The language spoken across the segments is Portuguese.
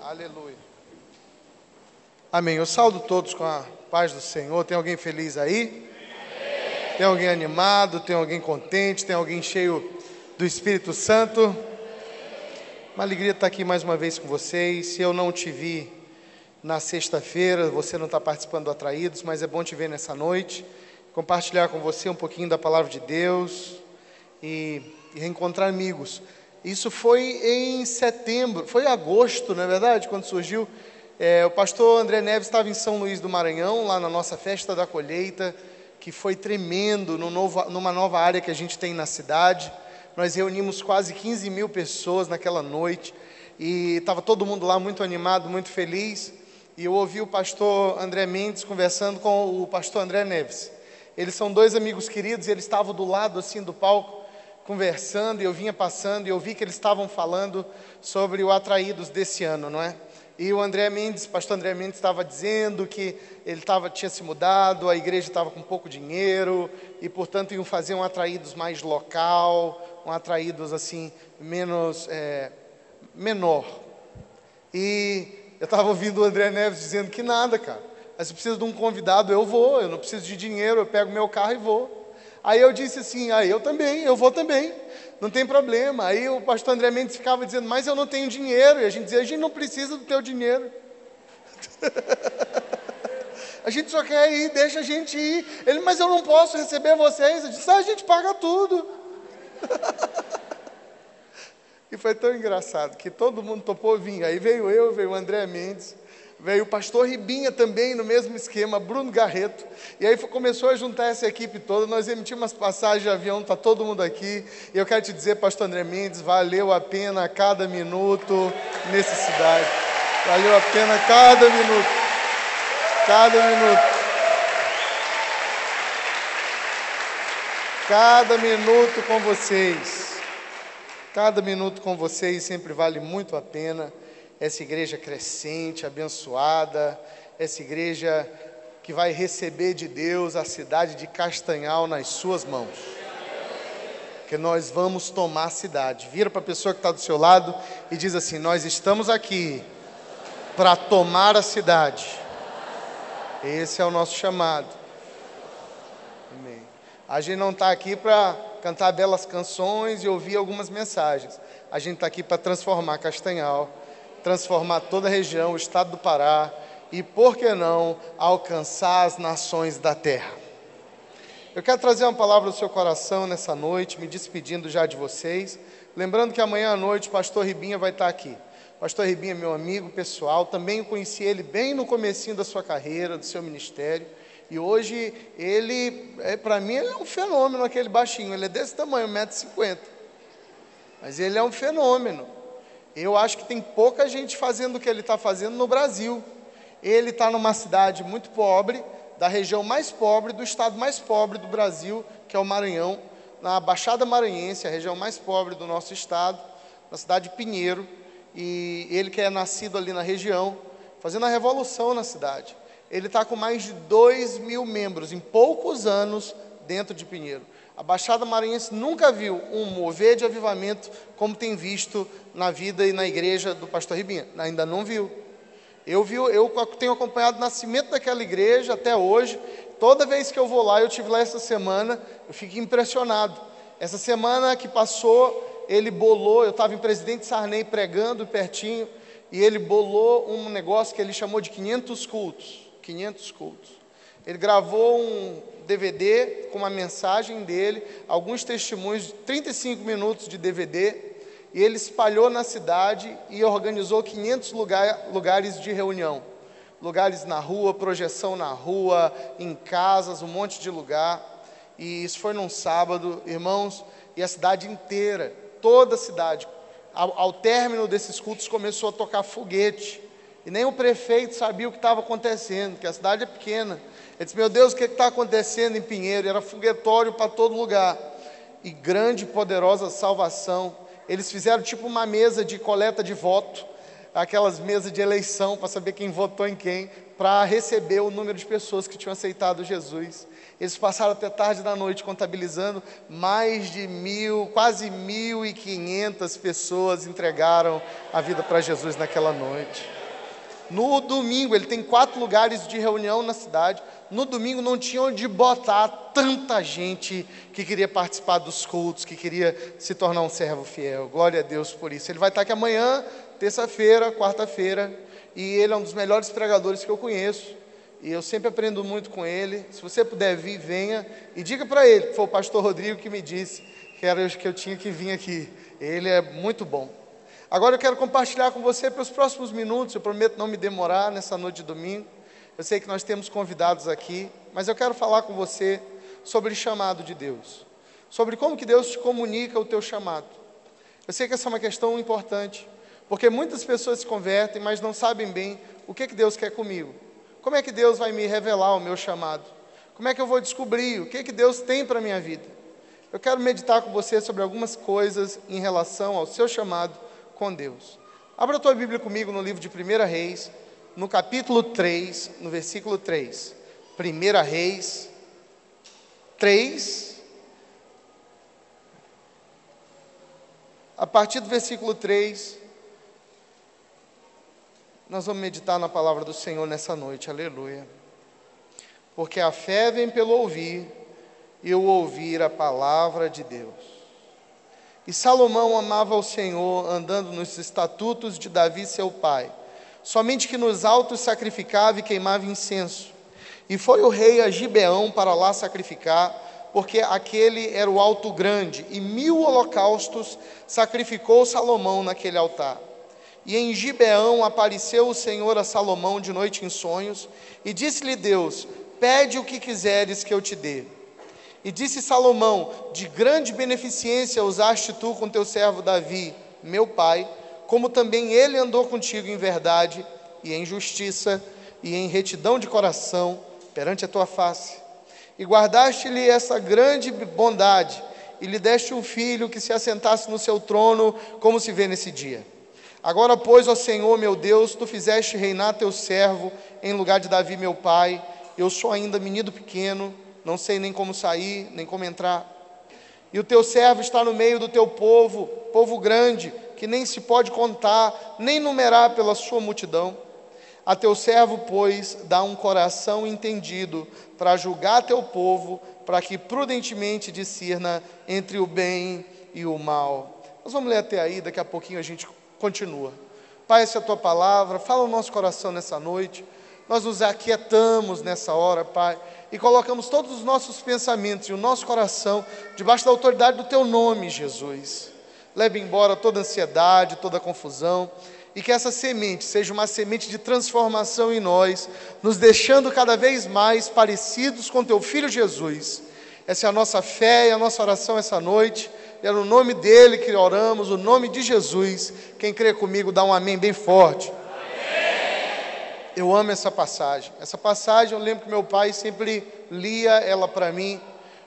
Aleluia. Amém. Eu saúdo todos com a paz do Senhor. Tem alguém feliz aí? Tem alguém animado? Tem alguém contente? Tem alguém cheio do Espírito Santo? Uma alegria estar aqui mais uma vez com vocês. Se eu não te vi na sexta-feira, você não está participando do Atraídos, mas é bom te ver nessa noite, compartilhar com você um pouquinho da Palavra de Deus e reencontrar amigos. Isso foi em setembro, foi em agosto, não é verdade, quando surgiu. O pastor André Neves estava em São Luís do Maranhão, lá na nossa festa da colheita, que foi tremendo, numa nova área que a gente tem na cidade. Nós reunimos quase 15 mil pessoas naquela noite, e estava todo mundo lá muito animado, muito feliz, e eu ouvi o pastor André Mendes conversando com o pastor André Neves. Eles são dois amigos queridos, e eles estavam do lado assim do palco, conversando, e eu vinha passando, e eu vi que eles estavam falando sobre o Atraídos desse ano, não é? E o pastor André Mendes estava dizendo que ele tinha se mudado, a igreja estava com pouco dinheiro, e portanto iam fazer um Atraídos mais local, um Atraídos assim, menor. E eu estava ouvindo o André Neves dizendo que nada, cara, mas se precisa de um convidado, eu não preciso de dinheiro, eu pego meu carro e vou. Aí eu disse assim, eu vou também, não tem problema. Aí o pastor André Mendes ficava dizendo, mas eu não tenho dinheiro. E a gente dizia, a gente não precisa do teu dinheiro. A gente só quer ir, deixa a gente ir. Ele, mas eu não posso receber vocês. Eu disse, a gente paga tudo. E foi tão engraçado que todo mundo topou vir. Aí veio o André Mendes, veio o pastor Ribinha também, no mesmo esquema, Bruno Garreto. E aí começou a juntar essa equipe toda, nós emitimos umas passagens de avião, está todo mundo aqui. E eu quero te dizer, pastor André Mendes, valeu a pena cada minuto nessa cidade. Valeu a pena cada minuto. Cada minuto. Cada minuto com vocês. Cada minuto com vocês sempre vale muito a pena. Essa igreja crescente, abençoada, essa igreja que vai receber de Deus a cidade de Castanhal nas suas mãos. Que nós vamos tomar a cidade. Vira para a pessoa que está do seu lado e diz assim, nós estamos aqui para tomar a cidade. Esse é o nosso chamado. Amém. A gente não está aqui para cantar belas canções e ouvir algumas mensagens. A gente está aqui para transformar Castanhal, transformar toda a região, o estado do Pará e, por que não, alcançar as nações da terra. Eu quero trazer uma palavra ao seu coração nessa noite, me despedindo já de vocês, lembrando que amanhã à noite o pastor Ribinha vai estar aqui. O pastor Ribinha é meu amigo pessoal, também conheci ele bem no comecinho da sua carreira, do seu ministério, e hoje ele, para mim, ele é um fenômeno, aquele baixinho, ele é desse tamanho, 1,50 m, mas ele é um fenômeno. Eu acho que tem pouca gente fazendo o que ele está fazendo no Brasil. Ele está numa cidade muito pobre, da região mais pobre, do estado mais pobre do Brasil, que é o Maranhão, na Baixada Maranhense, a região mais pobre do nosso estado, na cidade de Pinheiro. E ele que é nascido ali na região, fazendo a revolução na cidade. Ele está com mais de 2.000 membros, em poucos anos, dentro de Pinheiro. A Baixada Maranhense nunca viu um mover de avivamento como tem visto na vida e na igreja do pastor Ribinha. Ainda não viu. Eu tenho acompanhado o nascimento daquela igreja até hoje. Toda vez que eu vou lá, eu estive lá essa semana, eu fico impressionado. Essa semana que passou, ele bolou, eu estava em Presidente Sarney pregando pertinho, e ele bolou um negócio que ele chamou de 500 cultos. 500 cultos. Ele gravou um DVD com uma mensagem dele, alguns testemunhos, 35 minutos de DVD, e ele espalhou na cidade e organizou 500 lugares de reunião. Lugares na rua, projeção na rua, em casas, um monte de lugar. E isso foi num sábado, irmãos, e a cidade inteira, toda a cidade, ao término desses cultos começou a tocar foguete. E nem o prefeito sabia o que estava acontecendo, porque a cidade é pequena. Ele disse, meu Deus, o que está acontecendo em Pinheiro? Era foguetório para todo lugar. E grande e poderosa salvação. Eles fizeram tipo uma mesa de coleta de voto, aquelas mesas de eleição, para saber quem votou em quem, para receber o número de pessoas que tinham aceitado Jesus. Eles passaram até tarde da noite contabilizando, mais de 1.000, quase 1.500 pessoas entregaram a vida para Jesus naquela noite. No domingo, ele tem 4 lugares de reunião na cidade. No domingo não tinha onde botar tanta gente que queria participar dos cultos, que queria se tornar um servo fiel. Glória a Deus por isso. Ele vai estar aqui amanhã, terça-feira, quarta-feira, e ele é um dos melhores pregadores que eu conheço. E eu sempre aprendo muito com ele. Se você puder vir, venha. E diga para ele, que foi o pastor Rodrigo que me disse que eu tinha que vir aqui. Ele é muito bom. Agora eu quero compartilhar com você para os próximos minutos. Eu prometo não me demorar nessa noite de domingo. Eu sei que nós temos convidados aqui, mas eu quero falar com você sobre o chamado de Deus. Sobre como que Deus te comunica o teu chamado. Eu sei que essa é uma questão importante, porque muitas pessoas se convertem, mas não sabem bem o que Deus quer comigo. Como é que Deus vai me revelar o meu chamado? Como é que eu vou descobrir o que Deus tem para a minha vida? Eu quero meditar com você sobre algumas coisas em relação ao seu chamado com Deus. Abra a tua Bíblia comigo no livro de 1 Reis, no capítulo 3, no versículo 3. 1 Reis 3, a partir do versículo 3, nós vamos meditar na palavra do Senhor nessa noite, aleluia. Porque a fé vem pelo ouvir, e o ouvir a palavra de Deus. E Salomão amava o Senhor, andando nos estatutos de Davi seu pai, somente que nos altos sacrificava e queimava incenso. E foi o rei a Gibeão para lá sacrificar, porque aquele era o alto grande, e 1000 holocaustos sacrificou Salomão naquele altar. E em Gibeão apareceu o Senhor a Salomão de noite em sonhos, e disse-lhe Deus: pede o que quiseres que eu te dê. E disse Salomão: de grande beneficência usaste tu com teu servo Davi, meu pai, como também ele andou contigo em verdade, e em justiça, e em retidão de coração, perante a tua face. E guardaste-lhe essa grande bondade, e lhe deste um filho que se assentasse no seu trono, como se vê nesse dia. Agora, pois, ó Senhor meu Deus, tu fizeste reinar teu servo em lugar de Davi meu pai. Eu sou ainda menino pequeno, não sei nem como sair, nem como entrar. E o teu servo está no meio do teu povo, povo grande, que nem se pode contar, nem numerar pela sua multidão. A teu servo, pois, dá um coração entendido para julgar teu povo, para que prudentemente discirna entre o bem e o mal. Nós vamos ler até aí, daqui a pouquinho a gente continua. Pai, essa é a tua palavra, fala o nosso coração nessa noite. Nós nos aquietamos nessa hora, Pai, e colocamos todos os nossos pensamentos e o nosso coração debaixo da autoridade do teu nome, Jesus. Leve embora toda ansiedade, toda confusão, e que essa semente seja uma semente de transformação em nós, nos deixando cada vez mais parecidos com teu Filho Jesus. Essa é a nossa fé e a nossa oração essa noite. É no nome dele que oramos, o nome de Jesus. Quem crê comigo, dá um amém bem forte. Amém. Eu amo essa passagem. Essa passagem eu lembro que meu pai sempre lia ela para mim,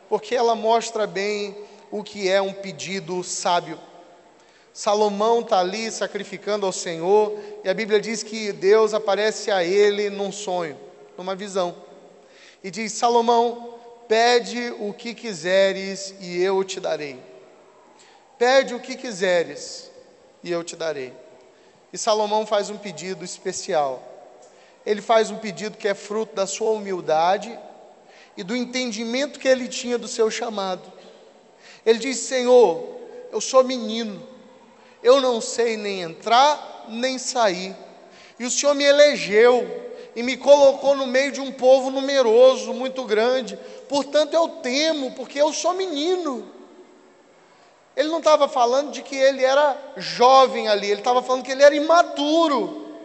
porque ela mostra bem o que é um pedido sábio. Salomão está ali sacrificando ao Senhor, e a Bíblia diz que Deus aparece a ele num sonho, numa visão. E diz: Salomão, pede o que quiseres e eu te darei. Pede o que quiseres e eu te darei. E Salomão faz um pedido especial. Ele faz um pedido que é fruto da sua humildade e do entendimento que ele tinha do seu chamado. Ele diz: Senhor, eu sou menino, eu não sei nem entrar nem sair, e o Senhor me elegeu e me colocou no meio de um povo numeroso, muito grande, portanto eu temo, porque eu sou menino. Ele não estava falando de que ele era jovem ali, ele estava falando que ele era imaturo.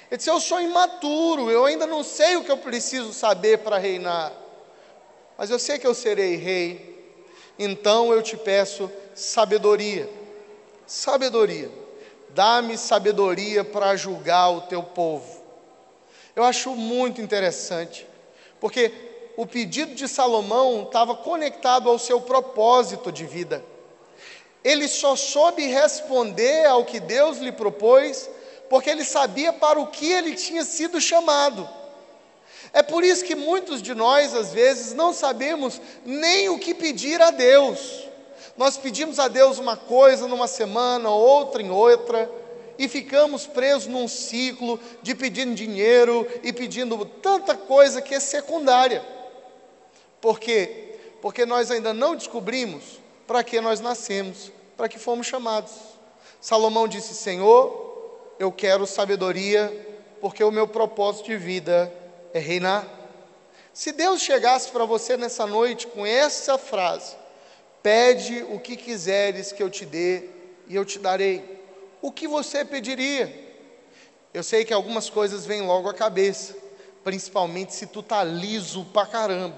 Ele disse: eu sou imaturo, eu ainda não sei o que eu preciso saber para reinar, mas eu sei que eu serei rei, então eu te peço sabedoria. Sabedoria, dá-me sabedoria para julgar o teu povo. Eu acho muito interessante, porque o pedido de Salomão estava conectado ao seu propósito de vida. Ele só soube responder ao que Deus lhe propôs, porque ele sabia para o que ele tinha sido chamado. É por isso que muitos de nós, às vezes, não sabemos nem o que pedir a Deus. Nós pedimos a Deus uma coisa numa semana, outra em outra, e ficamos presos num ciclo de pedindo dinheiro e pedindo tanta coisa que é secundária. Por quê? Porque nós ainda não descobrimos para que nós nascemos, para que fomos chamados. Salomão disse: Senhor, eu quero sabedoria, porque o meu propósito de vida é reinar. Se Deus chegasse para você nessa noite com essa frase: pede o que quiseres que eu te dê e eu te darei, o que você pediria? Eu sei que algumas coisas vêm logo à cabeça, principalmente se tu tá liso pra caramba,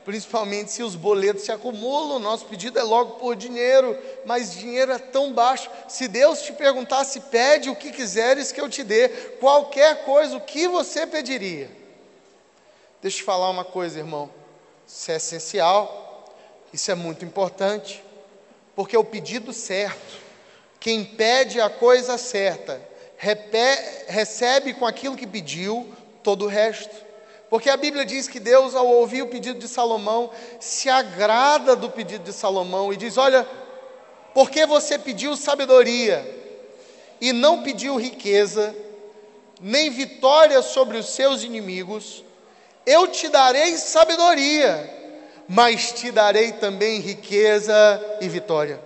principalmente se os boletos se acumulam. Nosso pedido é logo por dinheiro, mas dinheiro é tão baixo. Se Deus te perguntasse: pede o que quiseres que eu te dê, qualquer coisa, o que você pediria? Deixa eu te falar uma coisa, irmão, isso é essencial, isso é muito importante, porque o pedido certo, quem pede a coisa certa, recebe com aquilo que pediu todo o resto. Porque a Bíblia diz que Deus, ao ouvir o pedido de Salomão, se agrada do pedido de Salomão e diz: olha, porque você pediu sabedoria e não pediu riqueza, nem vitória sobre os seus inimigos, eu te darei sabedoria, mas te darei também riqueza e vitória.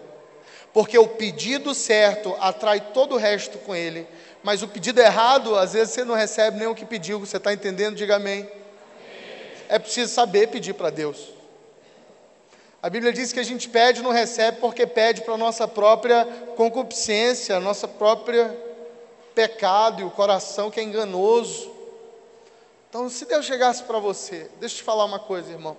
Porque o pedido certo atrai todo o resto com ele, mas o pedido errado, às vezes você não recebe nem o que pediu. Você está entendendo? Diga amém. É preciso saber pedir para Deus. A Bíblia diz que a gente pede e não recebe porque pede para a nossa própria concupiscência, nossa própria pecado, e o coração que é enganoso. Então, se Deus chegasse para você, deixa eu te falar uma coisa, irmão.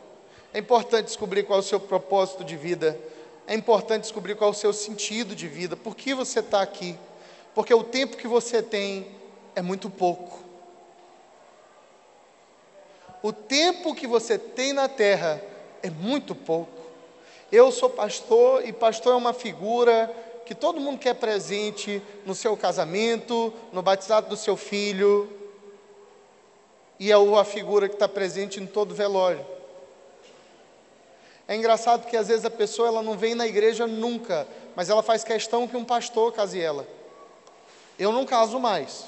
É importante descobrir qual é o seu propósito de vida. É importante descobrir qual é o seu sentido de vida. Por que você está aqui? Porque o tempo que você tem é muito pouco. O tempo que você tem na terra é muito pouco. Eu sou pastor, e pastor é uma figura que todo mundo quer presente no seu casamento, no batizado do seu filho, e é a figura que está presente em todo velório. É engraçado porque às vezes a pessoa ela não vem na igreja nunca, mas ela faz questão que um pastor case ela. Eu não caso mais.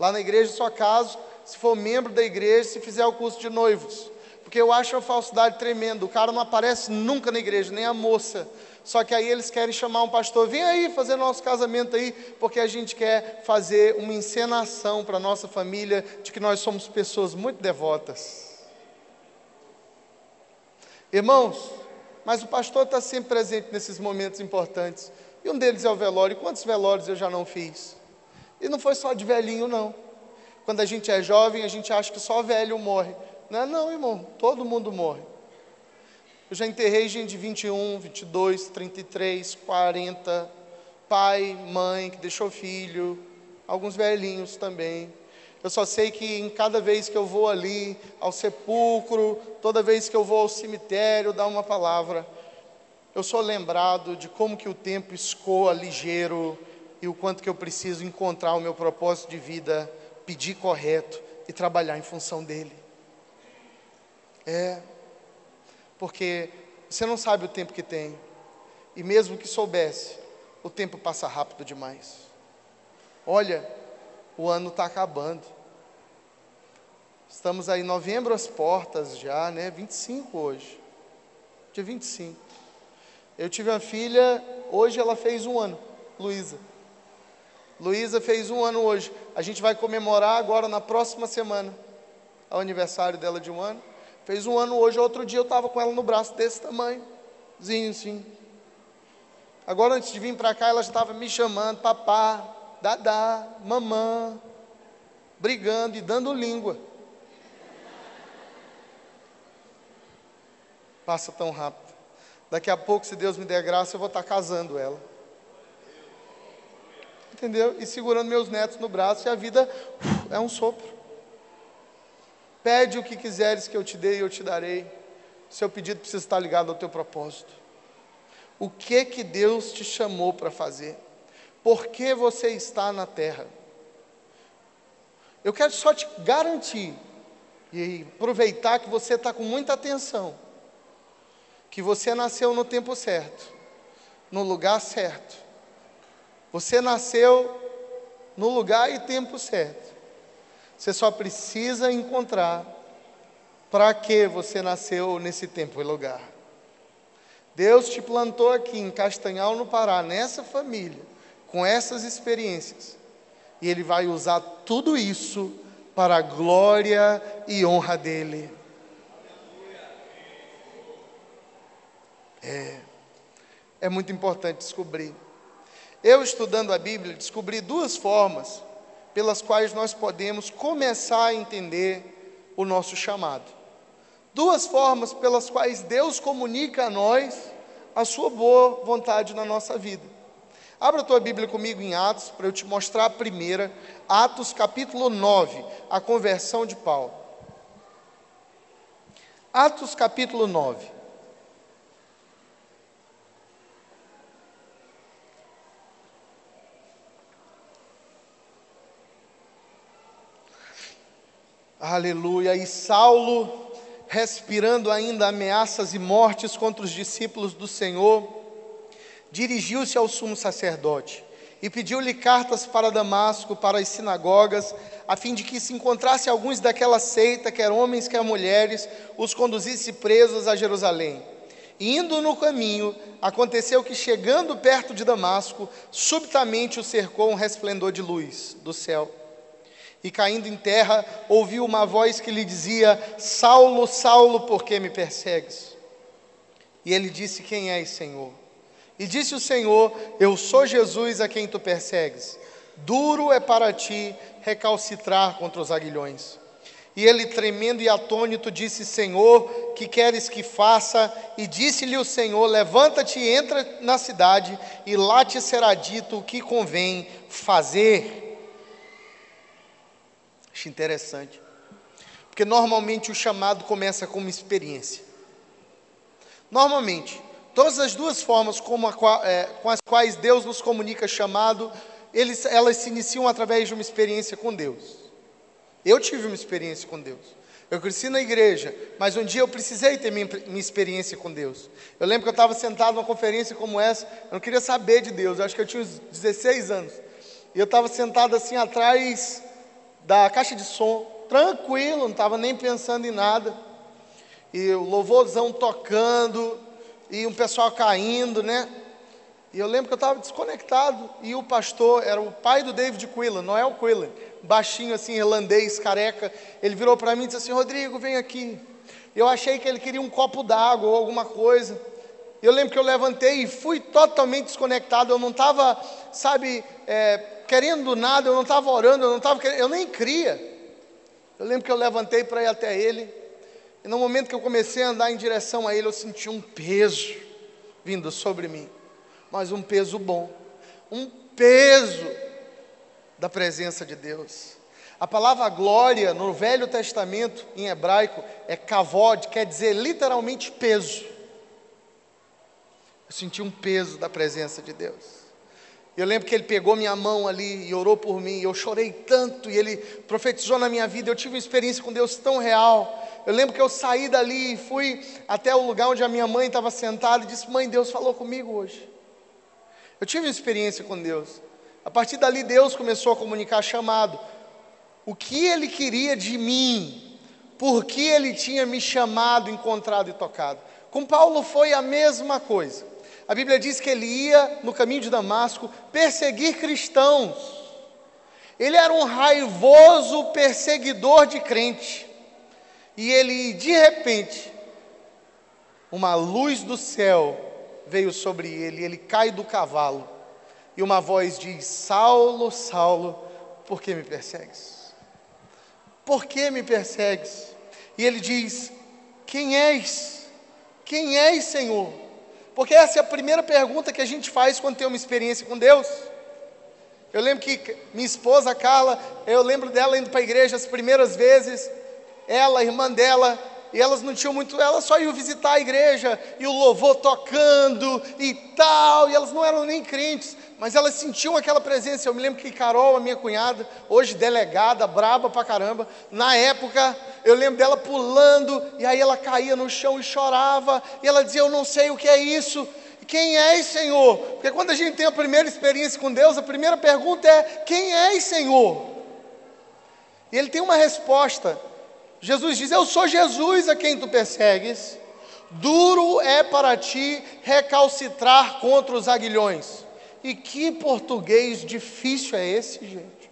Lá na igreja só caso se for membro da igreja, se fizer o curso de noivos. Porque eu acho uma falsidade tremenda. O cara não aparece nunca na igreja, nem a moça. Só que aí eles querem chamar um pastor: vem aí fazer nosso casamento aí, porque a gente quer fazer uma encenação para a nossa família de que nós somos pessoas muito devotas. Irmãos, mas o pastor está sempre presente nesses momentos importantes. E um deles é o velório. E quantos velórios eu já não fiz? E não foi só de velhinho, não. Quando a gente é jovem, a gente acha que só velho morre. Não é não, irmão. Todo mundo morre. Eu já enterrei gente de 21, 22, 33, 40. Pai, mãe, que deixou filho. Alguns velhinhos também. Eu só sei que em cada vez que eu vou ali ao sepulcro, toda vez que eu vou ao cemitério dar uma palavra, eu sou lembrado de como que o tempo escoa ligeiro e o quanto que eu preciso encontrar o meu propósito de vida, pedir correto e trabalhar em função dele. Porque você não sabe o tempo que tem, e mesmo que soubesse, o tempo passa rápido demais. Olha, o ano está acabando. Estamos aí em novembro às portas já, né? 25 hoje. Dia 25. Eu tive uma filha, hoje ela fez 1 ano, Luísa. Luísa fez 1 ano hoje. A gente vai comemorar agora na próxima semana o aniversário dela de 1 ano. Fez 1 ano hoje. Outro dia eu estava com ela no braço desse tamanhozinho assim. Agora, antes de vir para cá, ela já estava me chamando: papá, dadá, mamã, brigando e dando língua. Passa tão rápido. Daqui a pouco, se Deus me der graça, eu vou estar casando ela. Entendeu? E segurando meus netos no braço, e a vida é um sopro. Pede o que quiseres que eu te dê e eu te darei. Seu pedido precisa estar ligado ao teu propósito. O que Deus te chamou para fazer? Por que você está na terra? Eu quero só te garantir e aproveitar que você está com muita atenção, que você nasceu no tempo certo, no lugar certo. Você nasceu no lugar e tempo certo. Você só precisa encontrar para que você nasceu nesse tempo e lugar. Deus te plantou aqui em Castanhal, no Pará, nessa família, com essas experiências. E Ele vai usar tudo isso para a glória e honra dEle. É muito importante descobrir. Eu, estudando a Bíblia, descobri duas formas pelas quais nós podemos começar a entender o nosso chamado. Duas formas pelas quais Deus comunica a nós a sua boa vontade na nossa vida. Abra a tua Bíblia comigo em Atos, para eu te mostrar a primeira. Atos capítulo 9, a conversão de Paulo. Atos capítulo 9. Aleluia. E Saulo, respirando ainda ameaças e mortes contra os discípulos do Senhor, dirigiu-se ao sumo sacerdote e pediu-lhe cartas para Damasco, para as sinagogas, a fim de que se encontrasse alguns daquela seita, quer homens, quer mulheres, os conduzisse presos a Jerusalém. E indo no caminho, aconteceu que, chegando perto de Damasco, subitamente o cercou um resplendor de luz do céu. E caindo em terra, ouviu uma voz que lhe dizia: Saulo, Saulo, por que me persegues? E ele disse: quem és, Senhor? E disse o Senhor: eu sou Jesus a quem tu persegues. Duro é para ti recalcitrar contra os aguilhões. E ele, tremendo e atônito, disse: Senhor, que queres que faça? E disse-lhe o Senhor: levanta-te e entra na cidade, e lá te será dito o que convém fazer. Acho interessante, porque normalmente o chamado começa com uma experiência. Normalmente, todas as duas formas com as quais Deus nos comunica chamado, elas se iniciam através de uma experiência com Deus. Eu tive uma experiência com Deus. Eu cresci na igreja, mas um dia eu precisei ter minha experiência com Deus. Eu lembro que eu estava sentado numa conferência como essa, eu não queria saber de Deus, eu acho que eu tinha uns 16 anos. E eu estava sentado assim atrás da caixa de som, tranquilo, não estava nem pensando em nada. E o louvorzão tocando, e um pessoal caindo, né? E eu lembro que eu estava desconectado, e o pastor era o pai do David Quillen, Noel Quillen, baixinho assim, irlandês, careca. Ele virou para mim e disse assim: Rodrigo, vem aqui. Eu achei que ele queria um copo d'água ou alguma coisa. Eu lembro que eu levantei e fui totalmente desconectado. Eu não estava, querendo nada, eu não estava orando, eu nem cria. Eu lembro que eu levantei para ir até ele, e no momento que eu comecei a andar em direção a ele, eu senti um peso vindo sobre mim, mas um peso bom, um peso da presença de Deus. A palavra glória no Velho Testamento, em hebraico, é kavod, quer dizer literalmente peso. Eu senti um peso da presença de Deus. Eu lembro que ele pegou minha mão ali e orou por mim, e eu chorei tanto, e ele profetizou na minha vida. Eu tive uma experiência com Deus tão real. Eu lembro que eu saí dali e fui até o lugar onde a minha mãe estava sentada e disse: mãe, Deus falou comigo hoje. Eu tive uma experiência com Deus. A partir dali Deus começou a comunicar chamado, o que Ele queria de mim, por que Ele tinha me chamado, encontrado e tocado. Com Paulo foi a mesma coisa. A Bíblia diz que ele ia no caminho de Damasco perseguir cristãos. Ele era um raivoso perseguidor de crente. E ele, de repente, uma luz do céu veio sobre ele. Ele cai do cavalo. E uma voz diz: Saulo, Saulo, por que me persegues? Por que me persegues? E ele diz: quem és? Quem és, Senhor? Porque essa é a primeira pergunta que a gente faz quando tem uma experiência com Deus. Eu lembro que minha esposa Carla, eu lembro dela indo para a igreja as primeiras vezes, ela, a irmã dela, e elas não tinham muito, elas só iam visitar a igreja, e o louvor tocando e tal, e elas não eram nem crentes, mas elas sentiam aquela presença. Eu me lembro que Carol, a minha cunhada, hoje delegada, braba pra caramba, na época, eu lembro dela pulando, e aí ela caía no chão e chorava, e ela dizia: eu não sei o que é isso. Quem és, Senhor? Porque quando a gente tem a primeira experiência com Deus, a primeira pergunta é: quem és, Senhor? E ele tem uma resposta. Jesus diz: eu sou Jesus a quem tu persegues. Duro é para ti recalcitrar contra os aguilhões. E que português difícil é esse, gente?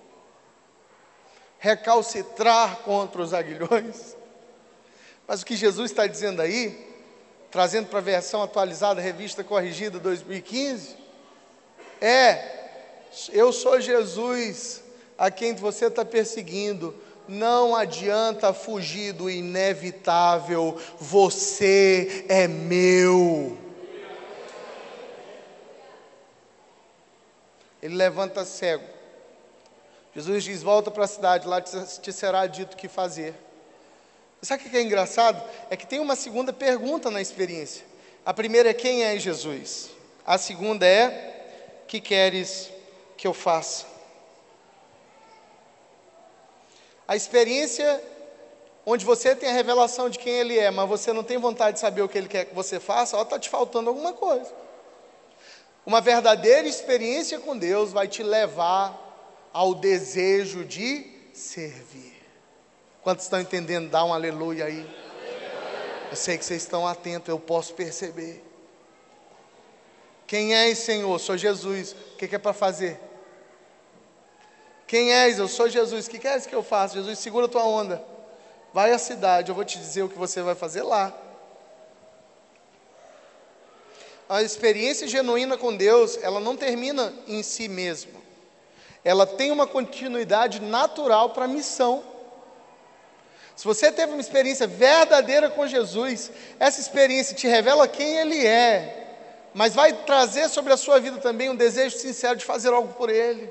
Recalcitrar contra os aguilhões. Mas o que Jesus está dizendo aí, trazendo para a versão atualizada, revista corrigida 2015, eu sou Jesus a quem você está perseguindo. Não adianta fugir do inevitável, você é meu. Ele levanta cego. Jesus diz: volta para a cidade, lá te será dito o que fazer. Sabe o que é engraçado? É que tem uma segunda pergunta na experiência. A primeira é: quem é Jesus? A segunda é: que queres que eu faça? A experiência onde você tem a revelação de quem Ele é, mas você não tem vontade de saber o que Ele quer que você faça, está te faltando alguma coisa. Uma verdadeira experiência com Deus vai te levar ao desejo de servir. Quantos estão entendendo? Dá um aleluia aí. Eu sei que vocês estão atentos, eu posso perceber. Quem és, Senhor? Sou Jesus. O que é para fazer? Quem és? Eu sou Jesus. O que queres que eu faça? Jesus, segura a tua onda. Vai à cidade, eu vou te dizer o que você vai fazer lá. A experiência genuína com Deus, ela não termina em si mesma. Ela tem uma continuidade natural para a missão. Se você teve uma experiência verdadeira com Jesus, essa experiência te revela quem Ele é, mas vai trazer sobre a sua vida também um desejo sincero de fazer algo por Ele,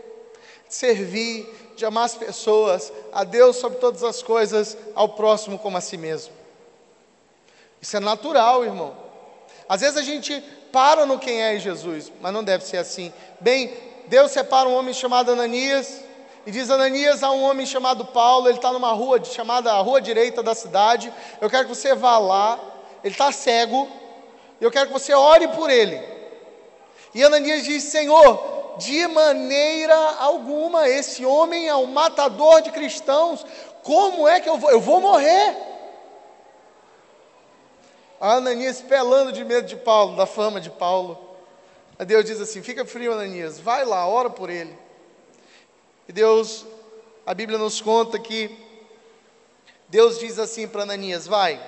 de servir, de amar as pessoas, a Deus sobre todas as coisas, ao próximo como a si mesmo. Isso é natural, irmão. Às vezes a gente para no quem é Jesus, mas não deve ser assim. Bem, Deus separa um homem chamado Ananias, e diz: Ananias, há um homem chamado Paulo, ele está numa rua chamada a rua direita da cidade, eu quero que você vá lá, ele está cego, e eu quero que você ore por ele. E Ananias diz: Senhor, de maneira alguma, esse homem é um matador de cristãos, como é que eu vou morrer? A Ananias pelando de medo de Paulo, da fama de Paulo. A Deus diz assim: fica frio, Ananias, vai lá, ora por ele. E Deus, a Bíblia nos conta que Deus diz assim para Ananias: vai,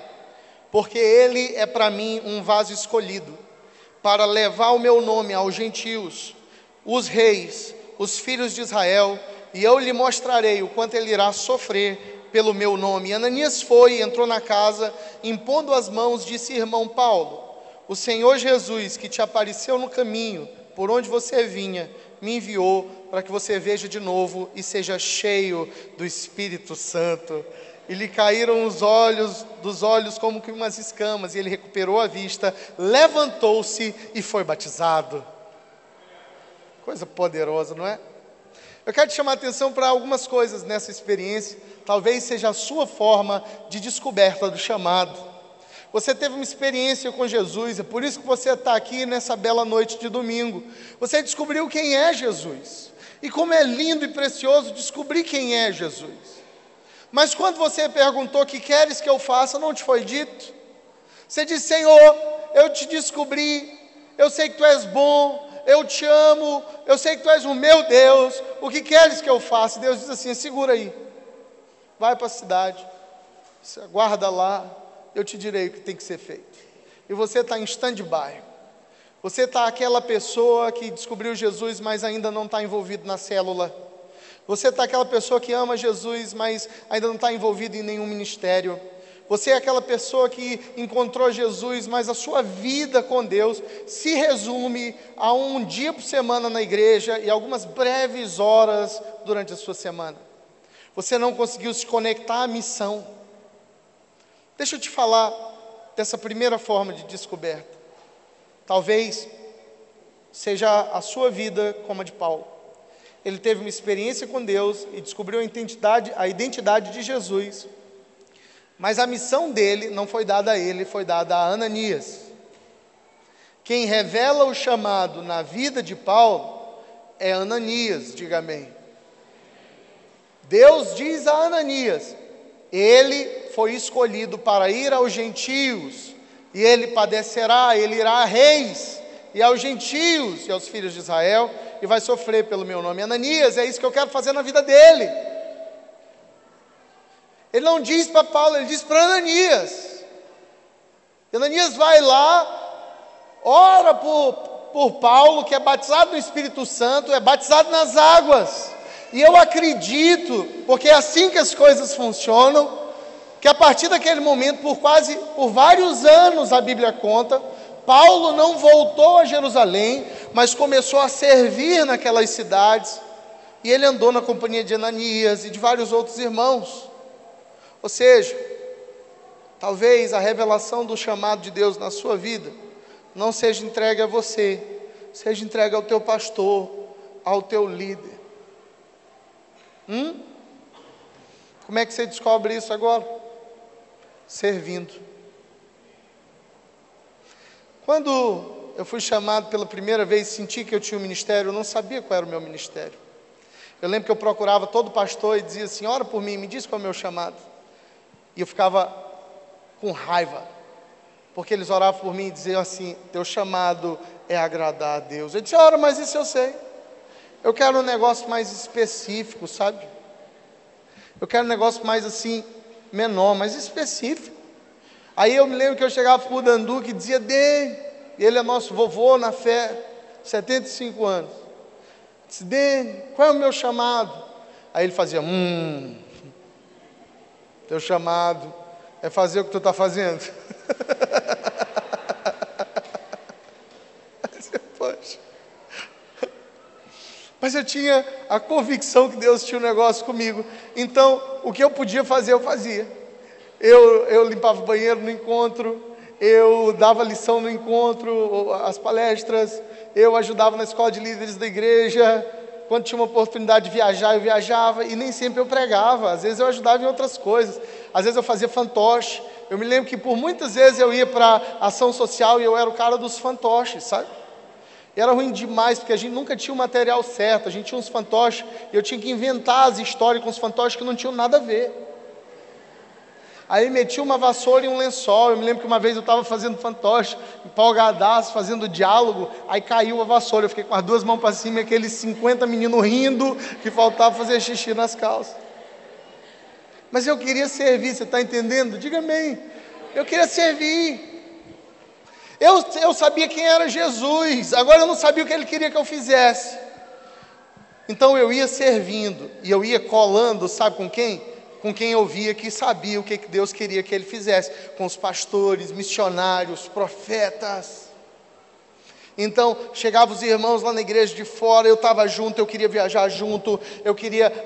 porque ele é para mim um vaso escolhido, para levar o meu nome aos gentios, os reis, os filhos de Israel, e eu lhe mostrarei o quanto ele irá sofrer pelo meu nome. E Ananias foi, entrou na casa, impondo as mãos, disse: irmão Paulo, o Senhor Jesus, que te apareceu no caminho, por onde você vinha, me enviou para que você veja de novo e seja cheio do Espírito Santo. E lhe caíram os olhos, dos olhos como que umas escamas, e ele recuperou a vista, levantou-se e foi batizado. Coisa poderosa, não é? Eu quero te chamar a atenção para algumas coisas nessa experiência. Talvez seja a sua forma de descoberta do chamado. Você teve uma experiência com Jesus, é por isso que você está aqui nessa bela noite de domingo. Você descobriu quem é Jesus. E como é lindo e precioso descobrir quem é Jesus. Mas quando você perguntou: o que queres que eu faça? Não te foi dito. Você disse: Senhor, eu te descobri, eu sei que Tu és bom, eu te amo, eu sei que Tu és o meu Deus, o que queres que eu faça? Deus diz assim: segura aí, vai para a cidade, aguarda lá, eu te direi o que tem que ser feito. E você está em stand-by. Você está aquela pessoa que descobriu Jesus, mas ainda não está envolvido na célula. Você está aquela pessoa que ama Jesus, mas ainda não está envolvido em nenhum ministério. Você é aquela pessoa que encontrou Jesus, mas a sua vida com Deus se resume a um dia por semana na igreja e algumas breves horas durante a sua semana. Você não conseguiu se conectar à missão. Deixa eu te falar dessa primeira forma de descoberta. Talvez seja a sua vida como a de Paulo. Ele teve uma experiência com Deus e descobriu a identidade de Jesus. Mas a missão dele não foi dada a ele, foi dada a Ananias. Quem revela o chamado na vida de Paulo é Ananias, diga amém. Deus diz a Ananias, ele foi escolhido para ir aos gentios, e ele padecerá, ele irá a reis, e aos gentios e aos filhos de Israel, e vai sofrer pelo meu nome. Ananias, é isso que eu quero fazer na vida dele. Ele não diz para Paulo, ele diz para Ananias. Ananias vai lá, ora por Paulo, que é batizado no Espírito Santo, é batizado nas águas. E eu acredito, porque é assim que as coisas funcionam, que a partir daquele momento, por vários anos, a Bíblia conta, Paulo não voltou a Jerusalém, mas começou a servir naquelas cidades, e ele andou na companhia de Ananias e de vários outros irmãos. Ou seja, talvez a revelação do chamado de Deus na sua vida não seja entregue a você, seja entregue ao teu pastor, ao teu líder. Como é que você descobre isso agora? Servindo. Quando eu fui chamado pela primeira vez, senti que eu tinha um ministério, eu não sabia qual era o meu ministério. Eu lembro que eu procurava todo pastor e dizia assim, ora por mim, me diz qual é o meu chamado. E eu ficava com raiva, porque eles oravam por mim e diziam assim, teu chamado é agradar a Deus. Eu disse, ora, mas isso eu sei. Eu quero um negócio mais específico, sabe? Eu quero um negócio mais assim, menor, mais específico. Aí eu me lembro que eu chegava para o Dandu que dizia, e ele é nosso vovô na fé, 75 anos. Disse, qual é o meu chamado? Aí ele fazia, teu chamado é fazer o que tu está fazendo. Poxa. Mas eu tinha a convicção que Deus tinha um negócio comigo. Então, o que eu podia fazer, eu fazia. Eu limpava o banheiro no encontro, eu dava lição no encontro, as palestras, eu ajudava na escola de líderes da igreja. Quando tinha uma oportunidade de viajar, eu viajava, e nem sempre eu pregava, às vezes eu ajudava em outras coisas, às vezes eu fazia fantoche. Eu me lembro que por muitas vezes eu ia para ação social e eu era o cara dos fantoches, sabe? E era ruim demais, porque a gente nunca tinha o material certo, a gente tinha uns fantoches, e eu tinha que inventar as histórias com os fantoches que não tinham nada a ver. Aí meti uma vassoura e um lençol. Eu me lembro que uma vez eu estava fazendo fantoche, empolgadaço, fazendo diálogo, aí caiu a vassoura, eu fiquei com as duas mãos para cima, e aqueles 50 meninos rindo, que faltava fazer xixi nas calças. Mas eu queria servir, você está entendendo? Diga amém. Eu queria servir. Eu sabia quem era Jesus, agora eu não sabia o que ele queria que eu fizesse. Então eu ia servindo, e eu ia colando, sabe com quem? Com quem eu via que sabia o que Deus queria que ele fizesse, com os pastores, missionários, profetas. Então, chegavam os irmãos lá na igreja de fora, eu estava junto, eu queria viajar junto,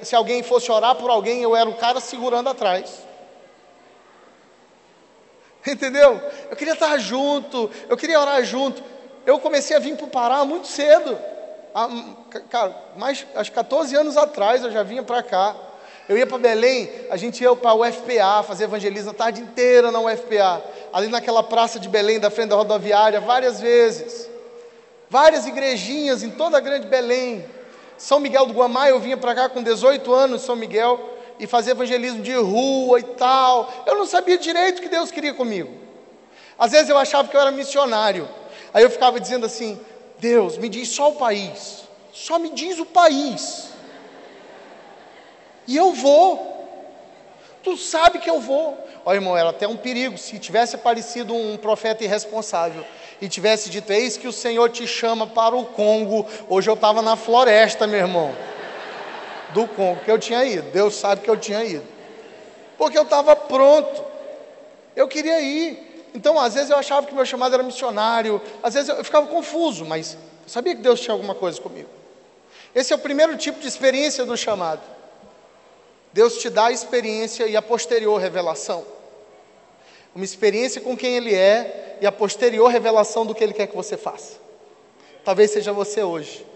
se alguém fosse orar por alguém, eu era o cara segurando atrás. Entendeu? Eu queria estar junto, eu queria orar junto. Eu comecei a vir para o Pará muito cedo. Cara, acho que 14 anos atrás eu já vinha para cá. Eu ia para Belém, a gente ia para o UFPA, fazer evangelismo a tarde inteira na UFPA, ali naquela praça de Belém, da frente da rodoviária, várias vezes. Várias igrejinhas em toda a grande Belém. São Miguel do Guamá, eu vinha para cá com 18 anos, São Miguel, e fazer evangelismo de rua e tal. Eu não sabia direito o que Deus queria comigo. Às vezes eu achava que eu era missionário. Aí eu ficava dizendo assim, Deus, me diz só o país. Só me diz o país. E eu vou. Tu sabe que eu vou. Ó, irmão, era até um perigo. Se tivesse aparecido um profeta irresponsável e tivesse dito, eis que o Senhor te chama para o Congo. Hoje eu estava na floresta, meu irmão. Do Congo, que eu tinha ido. Deus sabe que eu tinha ido. Porque eu estava pronto. Eu queria ir. Então, às vezes eu achava que meu chamado era missionário. Às vezes eu ficava confuso, mas eu sabia que Deus tinha alguma coisa comigo. Esse é o primeiro tipo de experiência do chamado. Deus te dá a experiência e a posterior revelação. uma experiência com quem Ele é e a posterior revelação do que Ele quer que você faça. Talvez seja você hoje.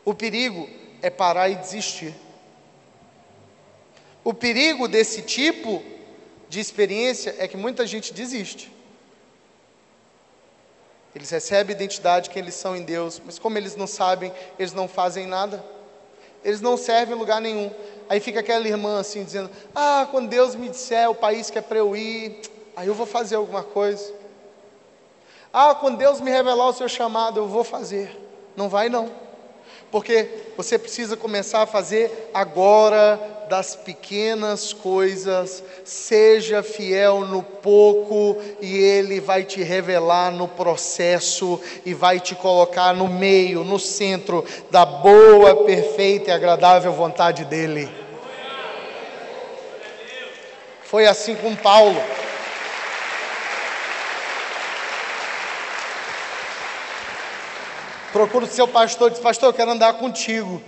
O perigo é parar e desistir. O perigo desse tipo de experiência é que muita gente desiste. Eles recebem a identidade que eles são em Deus, mas como eles não sabem, eles não fazem nada. Eles não servem em lugar nenhum. Aí fica aquela irmã assim dizendo: quando Deus me disser o país que é para eu ir, aí eu vou fazer alguma coisa. Quando Deus me revelar o seu chamado, eu vou fazer. Não vai não. Porque você precisa começar a fazer agora, das pequenas coisas. Seja fiel no pouco e Ele vai te revelar no processo e vai te colocar no meio, no centro da boa, perfeita e agradável vontade dEle. Foi assim com Paulo. Procura o seu pastor e diz: pastor, eu quero andar contigo.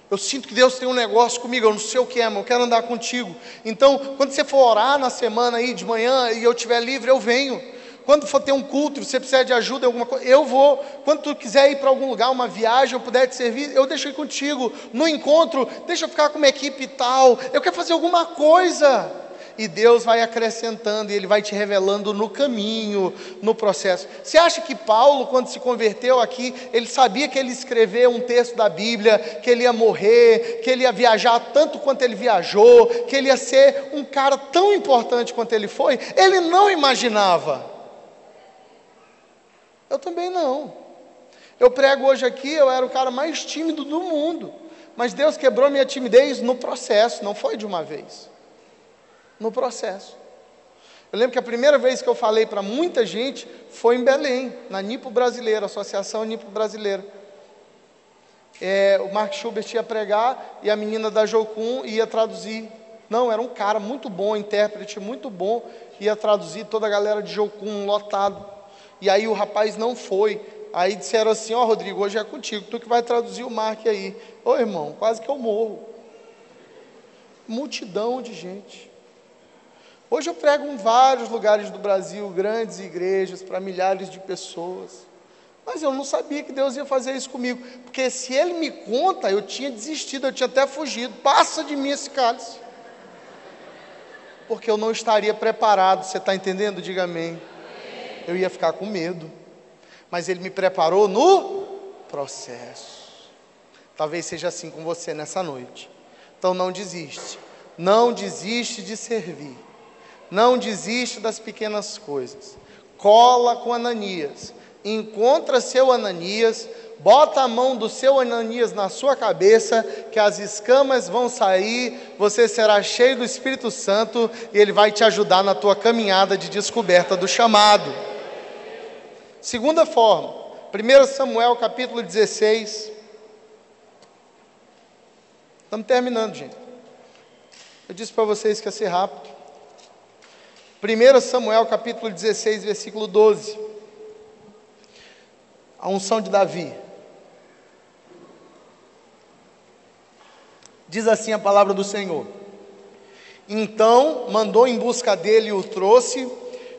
Eu sinto que Deus tem um negócio comigo, eu não sei o que é, mas eu quero andar contigo. Então, quando você for orar na semana aí de manhã e eu estiver livre, eu venho. Quando for ter um culto, você precisar de ajuda em alguma coisa, eu vou. Quando tu quiser ir para algum lugar, uma viagem, eu puder te servir, eu deixo ir contigo. No encontro, deixa eu ficar com uma equipe e tal. Eu quero fazer alguma coisa. E Deus vai acrescentando, e Ele vai te revelando no caminho, no processo. Você acha que Paulo, quando se converteu aqui, ele sabia que ele ia escrever um texto da Bíblia, que ele ia morrer, que ele ia viajar tanto quanto ele viajou, que ele ia ser um cara tão importante quanto ele foi? Ele não imaginava. Eu também não. Eu prego hoje aqui, eu era o cara mais tímido do mundo, mas Deus quebrou minha timidez no processo, não foi de uma vez. No processo. Eu lembro que a primeira vez que eu falei para muita gente foi em Belém, na Nipo Brasileira, Associação Nipo Brasileira. O Mark Schubert ia pregar e a menina da Jocum ia traduzir. Não, era um cara muito bom, intérprete muito bom, ia traduzir, toda a galera de Jocum lotado. E aí o rapaz não foi. Aí disseram assim: Rodrigo, hoje é contigo, tu que vai traduzir o Mark aí. Ô irmão, quase que eu morro. Multidão de gente. Hoje eu prego em vários lugares do Brasil, grandes igrejas, para milhares de pessoas. Mas eu não sabia que Deus ia fazer isso comigo. Porque se Ele me conta, eu tinha desistido, eu tinha até fugido. Passa de mim esse cálice. Porque eu não estaria preparado, você está entendendo? Diga amém. Eu ia ficar com medo. Mas Ele me preparou no processo. Talvez seja assim com você nessa noite. Então não desiste. Não desiste de servir. Não desiste das pequenas coisas. Cola com Ananias. Encontra seu Ananias. Bota a mão do seu Ananias na sua cabeça, que as escamas vão sair. Você será cheio do Espírito Santo e ele vai te ajudar na tua caminhada de descoberta do chamado. Segunda forma, 1 Samuel capítulo 16. Estamos terminando, gente. Eu disse para vocês que ia ser rápido. 1 Samuel capítulo 16, versículo 12. A unção de Davi. Diz assim a palavra do Senhor: então mandou em busca dele e o trouxe,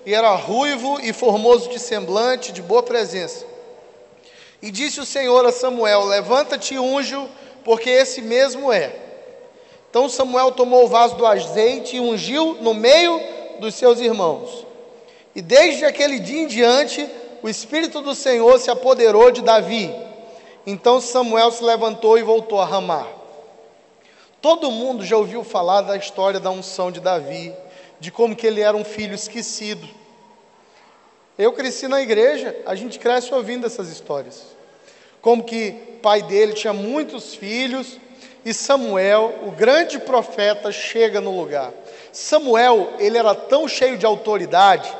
e era ruivo e formoso de semblante, de boa presença. E disse o Senhor a Samuel: levanta-te e unge-o, porque esse mesmo é. Então Samuel tomou o vaso do azeite e ungiu no meio dos seus irmãos. E desde aquele dia em diante, o Espírito do Senhor se apoderou de Davi. Então Samuel se levantou e voltou a Ramá. Todo mundo já ouviu falar da história da unção de Davi, de como que ele era um filho esquecido. Eu cresci na igreja, a gente cresce ouvindo essas histórias. Como que o pai dele tinha muitos filhos, e Samuel, o grande profeta, chega no lugar. Samuel, ele era tão cheio de autoridade,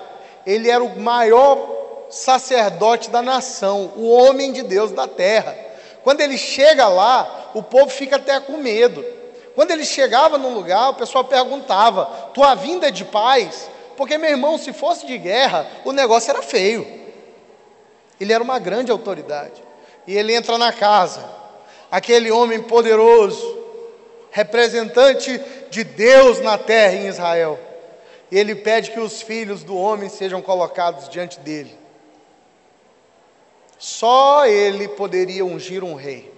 ele era o maior sacerdote da nação, o homem de Deus da terra. Quando ele chega lá, o povo fica até com medo. Quando ele chegava num lugar, o pessoal perguntava: tua vinda é de paz? Porque, meu irmão, se fosse de guerra, o negócio era feio. Ele era uma grande autoridade. E ele entra na casa, aquele homem poderoso, representante de Deus na terra em Israel. E ele pede que os filhos do homem sejam colocados diante dele. Só ele poderia ungir um rei.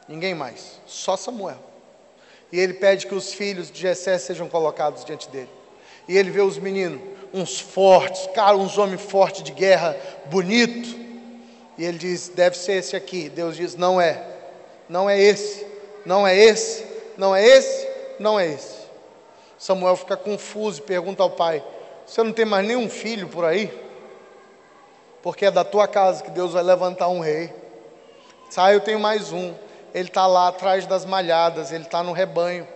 Ninguém mais, só Samuel. E ele pede que os filhos de Jessé sejam colocados diante dele. E ele vê os meninos, uns fortes, uns homens fortes de guerra, bonito. E ele diz, deve ser esse aqui. Deus diz, não é. Não é esse, não é esse, não é esse, não é esse. Samuel fica confuso e pergunta ao pai, você não tem mais nenhum filho por aí? Porque é da tua casa que Deus vai levantar um rei. Eu tenho mais um. Ele está lá atrás das malhadas, ele está no rebanho.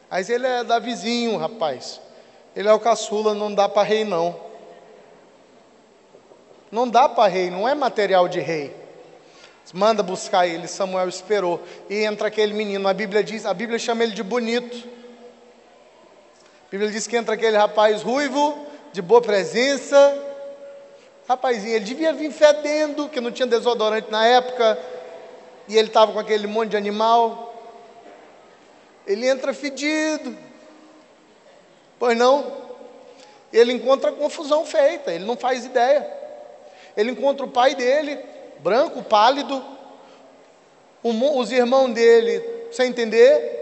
Mas ele é Davizinho, rapaz. Ele é o caçula, não dá para rei não. Não dá para rei, não é material de rei. Manda buscar ele. Samuel esperou. E entra aquele menino, a Bíblia chama ele de bonito. A Bíblia diz que entra aquele rapaz ruivo, de boa presença. Rapazinho, ele devia vir fedendo, que não tinha desodorante na época. E ele estava com aquele monte de animal. Ele entra fedido. Pois não? Ele encontra a confusão feita, ele não faz ideia. Ele encontra o pai dele, branco, pálido. Os irmãos dele, sem entender.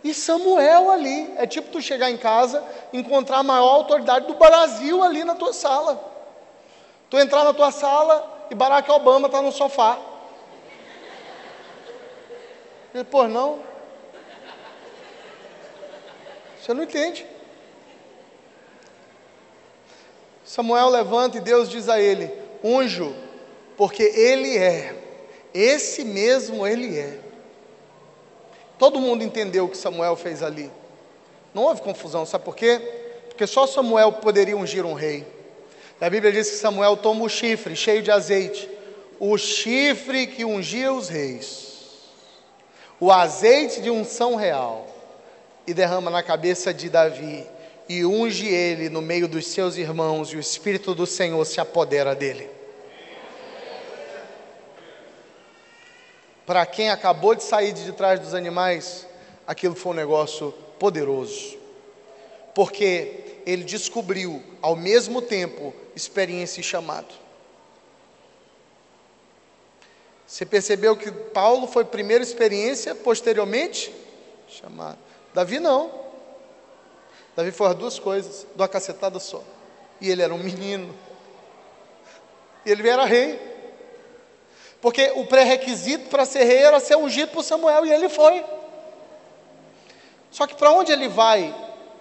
E Samuel ali. É tipo tu chegar em casa, encontrar a maior autoridade do Brasil ali na tua sala. Tu entrar na tua sala e Barack Obama está no sofá. Ele, pô, não. Você não entende. Samuel levanta e Deus diz a ele, unjo, porque ele é. Esse mesmo ele é. Todo mundo entendeu o que Samuel fez ali. Não houve confusão, sabe por quê? Porque só Samuel poderia ungir um rei. A Bíblia diz que Samuel toma o chifre cheio de azeite, o chifre que ungia os reis, o azeite de unção real, e derrama na cabeça de Davi, e unge ele no meio dos seus irmãos, e o Espírito do Senhor se apodera dele. Para quem acabou de sair de trás dos animais, aquilo foi um negócio poderoso, porque ele descobriu, ao mesmo tempo, experiência e chamado. Você percebeu que Paulo foi primeiro experiência, posteriormente chamado. Davi não. Davi foi as duas coisas, de uma cacetada só. E ele era um menino. E ele era rei. Porque o pré-requisito para ser rei era ser ungido por Samuel, e ele foi. Só que para onde ele vai,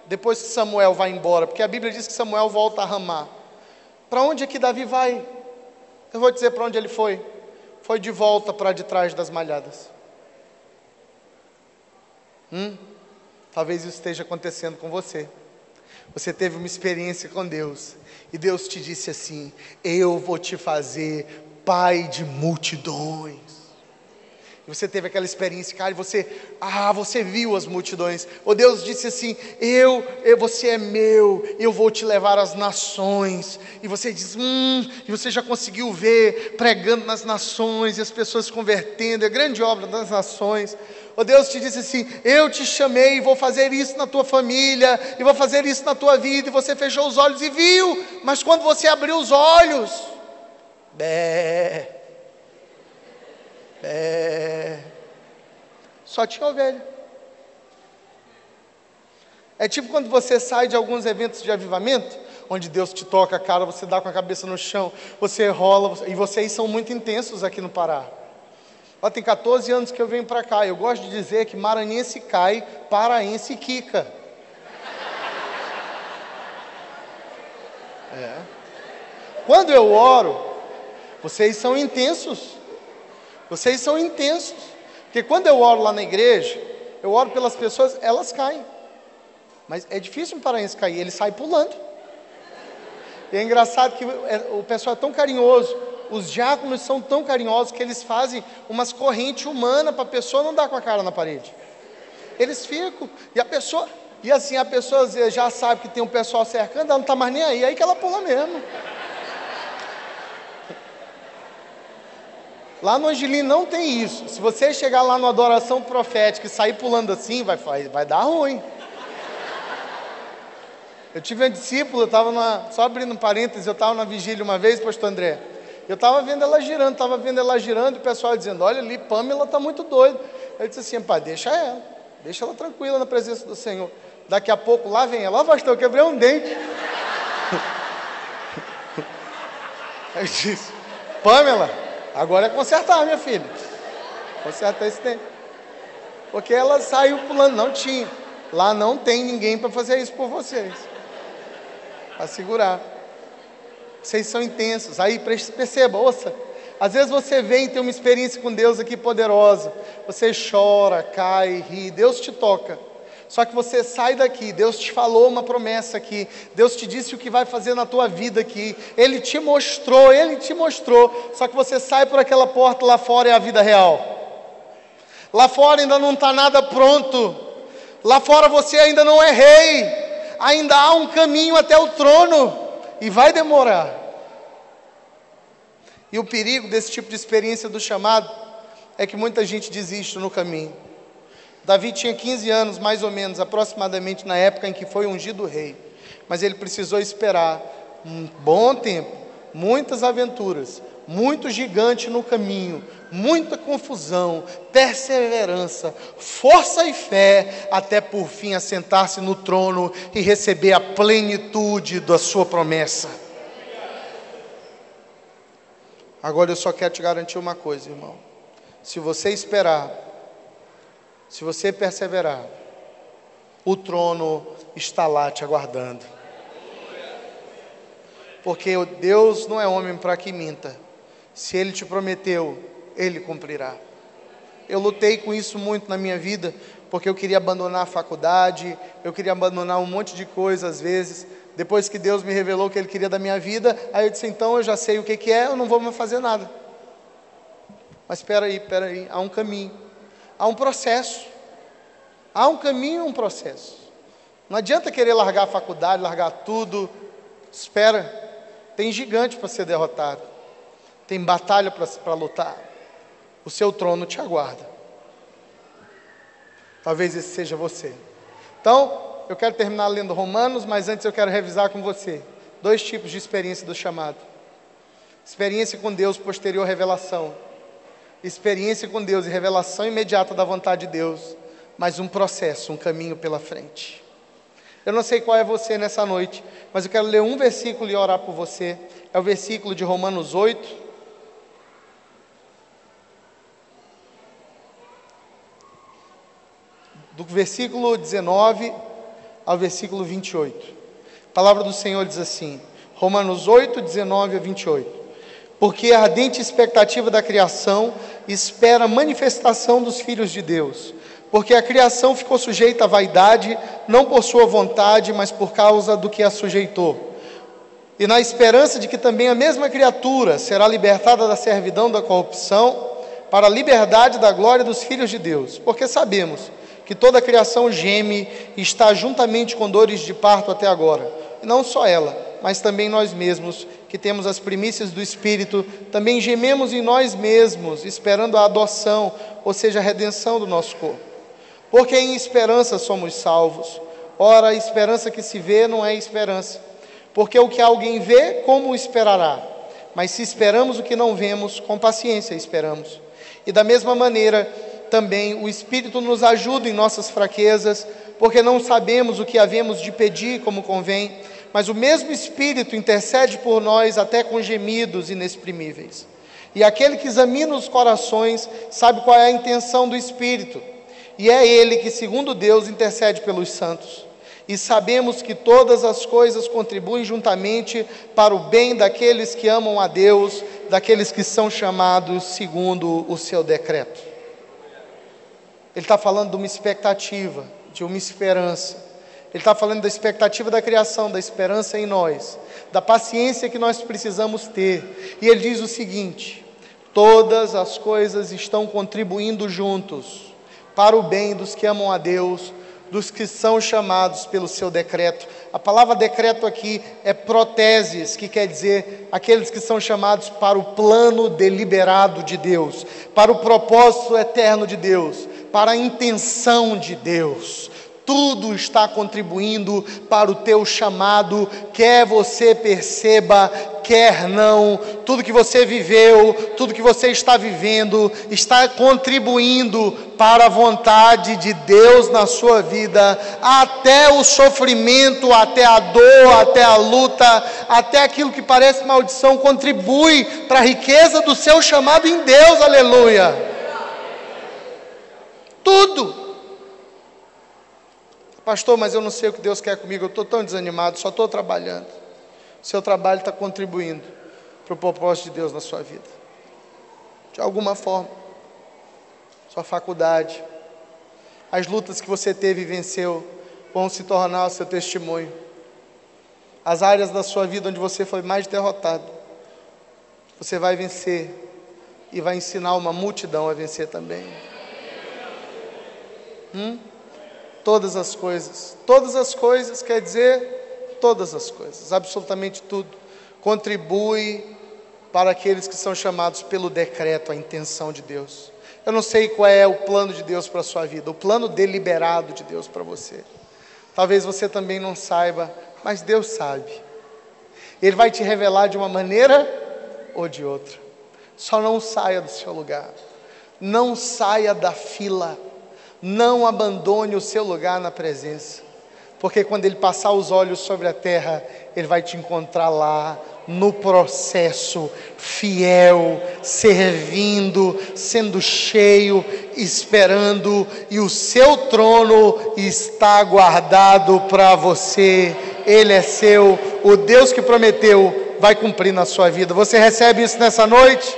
depois que Samuel vai embora? Porque a Bíblia diz que Samuel volta a Ramá. Para onde é que Davi vai? Eu vou dizer para onde ele foi. Foi de volta para de trás das malhadas. Talvez isso esteja acontecendo com você. Você teve uma experiência com Deus, e Deus te disse assim, eu vou te fazer pai de multidões. E você teve aquela experiência, cara, e você viu as multidões. Ou Deus disse assim, você é meu, eu vou te levar às nações. E você diz, e você já conseguiu ver, pregando nas nações, e as pessoas se convertendo, é a grande obra das nações. Ou Deus te disse assim, eu te chamei, e vou fazer isso na tua família, e vou fazer isso na tua vida, e você fechou os olhos e viu, mas quando você abriu os olhos, só tinha ovelha. É tipo quando você sai de alguns eventos de avivamento, onde Deus te toca a cara, você dá com a cabeça no chão, você rola, e vocês são muito intensos aqui no Pará. Tem 14 anos que eu venho para cá, eu gosto de dizer que maranhense cai, paraense quica. Quando eu oro, vocês são intensos. Vocês são intensos. Porque quando eu oro lá na igreja, eu oro pelas pessoas, elas caem. Mas é difícil um paraense cair, ele sai pulando. E é engraçado que o pessoal é tão carinhoso, os diáconos são tão carinhosos que eles fazem umas correntes humanas para a pessoa não dar com a cara na parede. Eles ficam, e a pessoa já sabe que tem um pessoal cercando, ela não está mais nem aí que ela pula mesmo. Lá no Angelim não tem isso. Se você chegar lá na adoração profética e sair pulando assim, vai dar ruim. Eu tive um discípulo, eu estava só abrindo um parênteses, eu estava na vigília uma vez, pastor André. Eu estava vendo ela girando, e o pessoal dizendo, olha ali, Pamela está muito doida. Eu disse assim, pá, deixa ela tranquila na presença do Senhor. Daqui a pouco, lá vem ela, ó pastor, eu quebrei um dente. Eu disse, Pamela, agora é consertar, minha filha. Consertar esse dente. Porque ela saiu pulando, não tinha. Lá não tem ninguém para fazer isso por vocês. Para segurar. Vocês são intensos. Aí perceba, ouça. Às vezes você vem e tem uma experiência com Deus aqui poderosa. Você chora, cai, ri. Deus te toca. Só que você sai daqui. Deus te falou uma promessa aqui. Deus te disse o que vai fazer na tua vida aqui. Ele te mostrou. Só que você sai por aquela porta lá fora, é a vida real. Lá fora ainda não está nada pronto. Lá fora você ainda não é rei. Ainda há um caminho até o trono. E vai demorar. E o perigo desse tipo de experiência do chamado é que muita gente desiste no caminho. Davi tinha 15 anos, mais ou menos, aproximadamente na época em que foi ungido rei. Mas ele precisou esperar um bom tempo, muitas aventuras, muito gigante no caminho, muita confusão, perseverança, força e fé, até por fim assentar-se no trono e receber a plenitude da sua promessa. Agora eu só quero te garantir uma coisa, irmão. Se você esperar, se você perseverar, o trono está lá te aguardando. Porque Deus não é homem para que minta. Se Ele te prometeu, Ele cumprirá. Eu lutei com isso muito na minha vida, porque eu queria abandonar a faculdade, eu queria abandonar um monte de coisa às vezes. Depois que Deus me revelou o que Ele queria da minha vida, aí eu disse, então eu já sei o que é, eu não vou mais fazer nada. Mas espera aí, há um caminho, há um processo. Há um caminho e um processo. Não adianta querer largar a faculdade, largar tudo. Espera, tem gigante para ser derrotado. Tem batalha para lutar. O seu trono te aguarda. Talvez esse seja você. Então, eu quero terminar lendo Romanos, mas antes eu quero revisar com você 2 tipos de experiência do chamado. Experiência com Deus posterior à revelação. Experiência com Deus e revelação imediata da vontade de Deus. Mas um processo, um caminho pela frente. Eu não sei qual é você nessa noite, mas eu quero ler um versículo e orar por você. É o versículo de Romanos 8. Do versículo 19 ao versículo 28. A palavra do Senhor diz assim, Romanos 8, 19 a 28. Porque a ardente expectativa da criação espera a manifestação dos filhos de Deus. Porque a criação ficou sujeita à vaidade, não por sua vontade, mas por causa do que a sujeitou. E na esperança de que também a mesma criatura será libertada da servidão da corrupção, para a liberdade da glória dos filhos de Deus. Porque sabemos que toda a criação geme e está juntamente com dores de parto até agora. E não só ela, mas também nós mesmos, que temos as primícias do Espírito, também gememos em nós mesmos, esperando a adoção, ou seja, a redenção do nosso corpo. Porque em esperança somos salvos. Ora, a esperança que se vê não é esperança. Porque o que alguém vê, como o esperará? Mas se esperamos o que não vemos, com paciência esperamos. E da mesma maneira, também o Espírito nos ajuda em nossas fraquezas, porque não sabemos o que havemos de pedir como convém, mas o mesmo Espírito intercede por nós até com gemidos inexprimíveis. E aquele que examina os corações sabe qual é a intenção do Espírito, e é Ele que, segundo Deus, intercede pelos santos. E sabemos que todas as coisas contribuem juntamente para o bem daqueles que amam a Deus, daqueles que são chamados segundo o seu decreto. Ele está falando de uma expectativa, de uma esperança. Ele está falando da expectativa da criação, da esperança em nós, da paciência que nós precisamos ter. E ele diz o seguinte: todas as coisas estão contribuindo juntos para o bem dos que amam a Deus, dos que são chamados pelo seu decreto. A palavra decreto aqui é proteses, que quer dizer aqueles que são chamados para o plano deliberado de Deus, para o propósito eterno de Deus, para a intenção de Deus. Tudo está contribuindo para o teu chamado, quer você perceba, quer não. Tudo que você viveu, tudo que você está vivendo, está contribuindo para a vontade de Deus na sua vida. Até o sofrimento, até a dor, até a luta, até aquilo que parece maldição, contribui para a riqueza do seu chamado em Deus, aleluia. Tudo. Pastor, mas eu não sei o que Deus quer comigo, eu estou tão desanimado, só estou trabalhando. O seu trabalho está contribuindo para o propósito de Deus na sua vida. De alguma forma. Sua faculdade, as lutas que você teve e venceu, vão se tornar o seu testemunho. As áreas da sua vida onde você foi mais derrotado, você vai vencer e vai ensinar uma multidão a vencer também. Todas as coisas quer dizer todas as coisas, absolutamente tudo, contribui para aqueles que são chamados pelo decreto, a intenção de Deus. Eu não sei qual é o plano de Deus para a sua vida, o plano deliberado de Deus para você. Talvez você também não saiba, mas Deus sabe. Ele vai te revelar de uma maneira ou de outra. Só não saia do seu lugar, não saia da fila. Não abandone o seu lugar na presença, porque quando Ele passar os olhos sobre a terra, Ele vai te encontrar lá, no processo, fiel, servindo, sendo cheio, esperando, e o seu trono está guardado para você. Ele é seu, o Deus que prometeu vai cumprir na sua vida. Você recebe isso nessa noite?